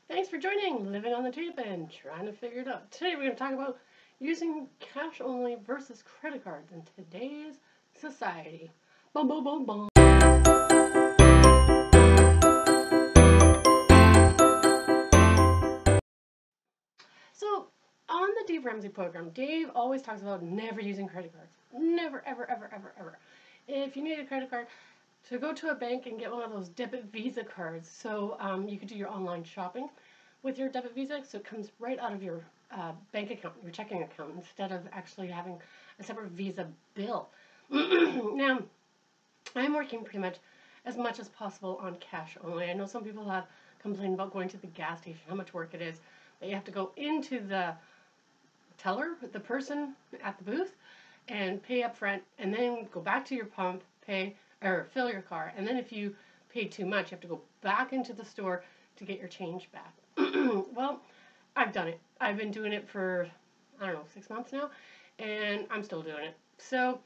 Thanks for joining Living on the Tape and trying to figure it out. Today we're going to talk about using cash only versus credit cards in today's society. Boom, boom, boom, boom. So, on the Dave Ramsey program, Dave always talks about never using credit cards. Never, ever, ever, ever, ever. If you need a credit card, to go to a bank and get one of those debit Visa cards so you can do your online shopping with your debit Visa, so it comes right out of your bank account, your checking account, instead of actually having a separate Visa bill. Now, I'm working pretty much as possible on cash only. I know some people have complained about going to the gas station, how much work it is, that you have to go into the teller, the person at the booth, and pay up front, and then go back to your pump, pay, or fill your car, and then if you pay too much, you have to go back into the store to get your change back. Well, I've done it. I've been doing it for, I don't know, 6 months now, and I'm still doing it. So,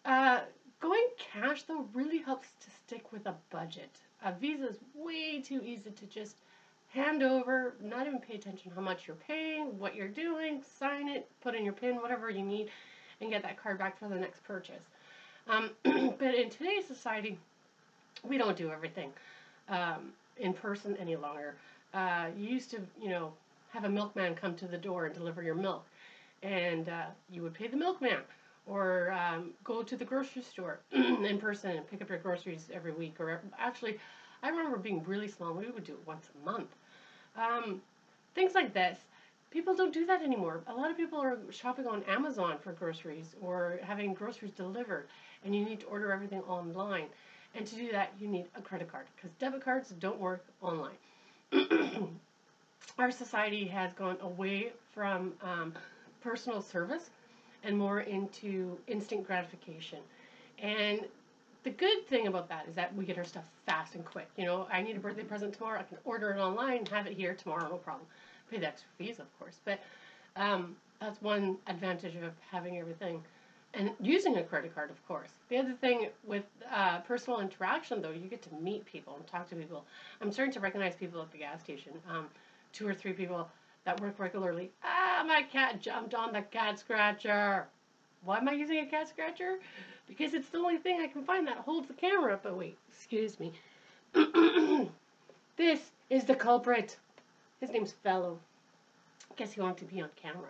uh, going cash, though, really helps to stick with a budget. A Visa is way too easy to just hand over, not even pay attention how much you're paying, what you're doing, sign it, put in your PIN, whatever you need, and get that card back for the next purchase. But in today's society, we don't do everything in person any longer. You used to, have a milkman come to the door and deliver your milk, and you would pay the milkman, or go to the grocery store in person and pick up your groceries every week. Or actually, I remember being really small. We would do it once a month. Things like this. People don't do that anymore. A lot of people are shopping on Amazon for groceries or having groceries delivered, and you need to order everything online. And to do that, you need a credit card because debit cards don't work online. Our society has gone away from personal service and more into instant gratification. And the good thing about that is that we get our stuff fast and quick. I need a birthday present tomorrow. I can order it online, have it here tomorrow, no problem. Pay the extra fees, of course. But that's one advantage of having everything. And using a credit card, of course. The other thing with personal interaction, though, you get to meet people and talk to people. I'm starting to recognize people at the gas station. 2 or 3 people that work regularly. My cat jumped on the cat scratcher. Why am I using a cat scratcher? Because it's the only thing I can find that holds the camera up. But wait, excuse me. This is the culprit. His name's Fellow. Guess he wanted to be on camera.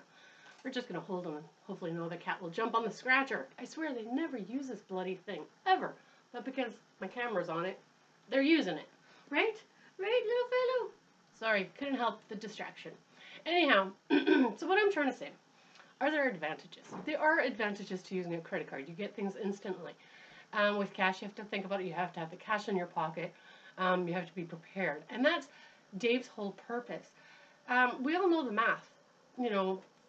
We're just going to hold him and hopefully know the cat will jump on the scratcher. I swear they never use this bloody thing, ever. But because my camera's on it, they're using it. Right? Right, little fellow? Sorry, couldn't help the distraction. Anyhow, so what I'm trying to say, are there advantages? There are advantages to using a credit card. You get things instantly. With cash, you have to think about it. You have to have the cash in your pocket. You have to be prepared. And that's Dave's whole purpose. We all know the math.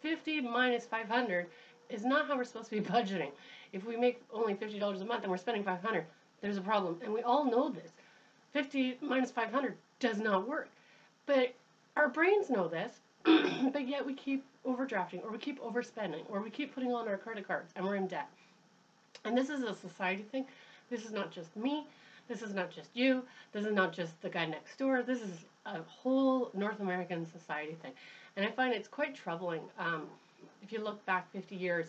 50 minus 500 is not how we're supposed to be budgeting. If we make only $50 a month and we're spending 500, there's a problem. And we all know this. 50 minus 500 does not work. But our brains know this, but yet we keep overdrafting, or we keep overspending, or we keep putting on our credit cards, and we're in debt. And this is a society thing. This is not just me. This is not just you. This is not just the guy next door. This is a whole North American society thing. And I find it's quite troubling. If you look back 50 years,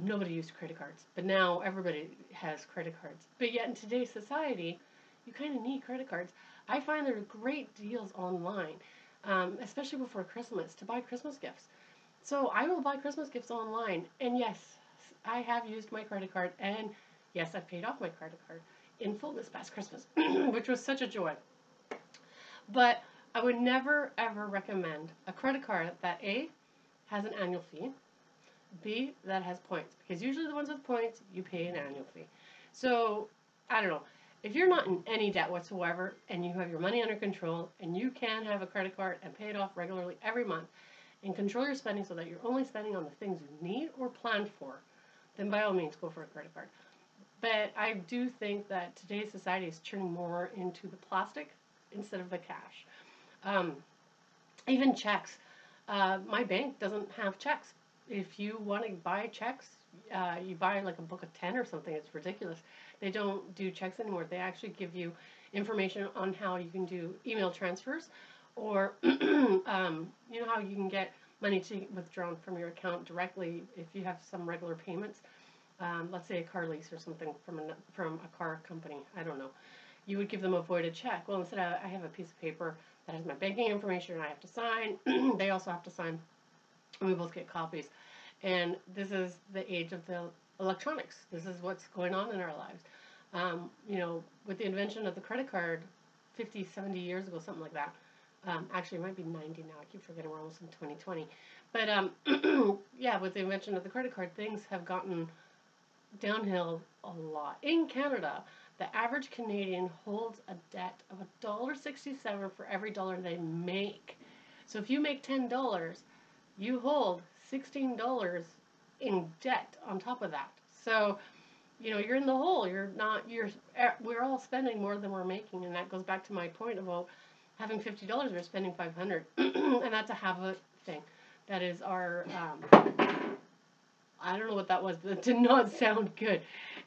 nobody used credit cards. But now everybody has credit cards. But yet in today's society, you kind of need credit cards. I find there are great deals online, especially before Christmas, to buy Christmas gifts. So I will buy Christmas gifts online. And yes, I have used my credit card. And yes, I've paid off my credit card in full this past Christmas, which was such a joy. But I would never, ever recommend a credit card that A, has an annual fee, B, that has points. Because usually the ones with points, you pay an annual fee. So, I don't know. If you're not in any debt whatsoever and you have your money under control and you can have a credit card and pay it off regularly every month and control your spending so that you're only spending on the things you need or planned for, then by all means go for a credit card. But I do think that today's society is turning more into the plastic instead of the cash. Even checks. My bank doesn't have checks. If you want to buy checks, you buy like a book of 10 or something. It's ridiculous. They don't do checks anymore. They actually give you information on how you can do email transfers Or, you know how you can get money withdrawn from your account directly if you have some regular payments. Let's say a car lease or something from a car company. I don't know. You would give them a voided check. Well, instead, I have a piece of paper that has my banking information, and I have to sign. They also have to sign, and we both get copies. And this is the age of the electronics. This is what's going on in our lives. You know, with the invention of the credit card 50, 70 years ago, something like that. Actually, it might be 90 now. I keep forgetting we're almost in 2020. But yeah, with the invention of the credit card, things have gotten downhill a lot. In Canada, the average Canadian holds a debt of $1.67 for every dollar they make. So if you make $10, you hold $16 in debt on top of that. So, you know, you're in the hole. We're all spending more than we're making, and that goes back to my point about having $50, we're spending $500, and that's a habit thing. That is our, I don't know what that was. That did not sound good.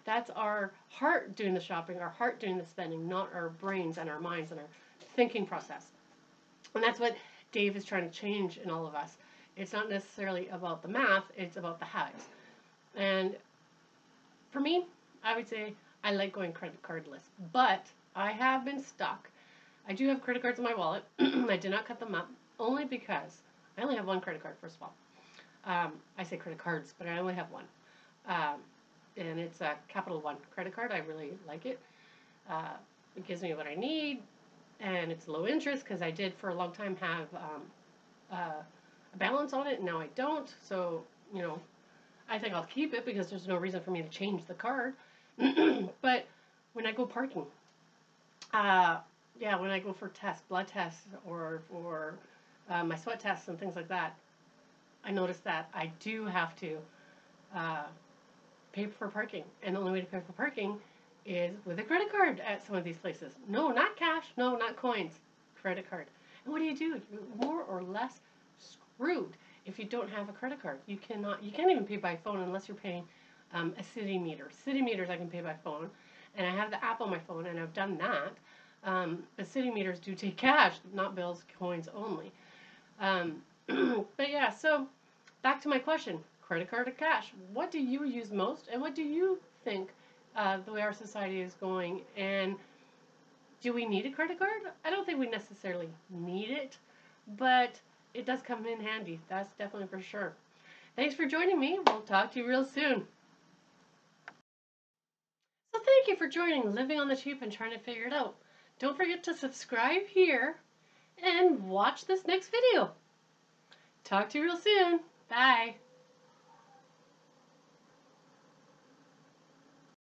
That's our heart doing the shopping, our heart doing the spending, not our brains and our minds and our thinking process. And that's what Dave is trying to change in all of us. It's not necessarily about the math, it's about the habits. And for me, I would say I like going credit cardless, but I have been stuck. I do have credit cards in my wallet. I did not cut them up, only because I only have one credit card, first of all. I say credit cards, but I only have one. And it's a Capital One credit card. I really like it. It gives me what I need, and it's low interest because I did for a long time have a balance on it, and now I don't. So, you know, I think I'll keep it because there's no reason for me to change the card. But when I go parking, yeah, when I go for tests, blood tests, or for my sweat tests and things like that, I noticed that I do have to pay for parking. And the only way to pay for parking is with a credit card at some of these places. No, not cash. No, not coins. Credit card. And what do? You're more or less screwed if you don't have a credit card. You can't even pay by phone unless you're paying a city meter. City meters I can pay by phone. And I have the app on my phone, and I've done that. The city meters do take cash, not bills, coins only. But yeah, so back to my question, credit card or cash? What do you use most, and what do you think the way our society is going? And do we need a credit card? I don't think we necessarily need it, but it does come in handy. That's definitely for sure. Thanks for joining me. We'll talk to you real soon. So thank you for joining Living on the Cheap and Trying to Figure It Out. Don't forget to subscribe here and watch this next video. Talk to you real soon. Bye.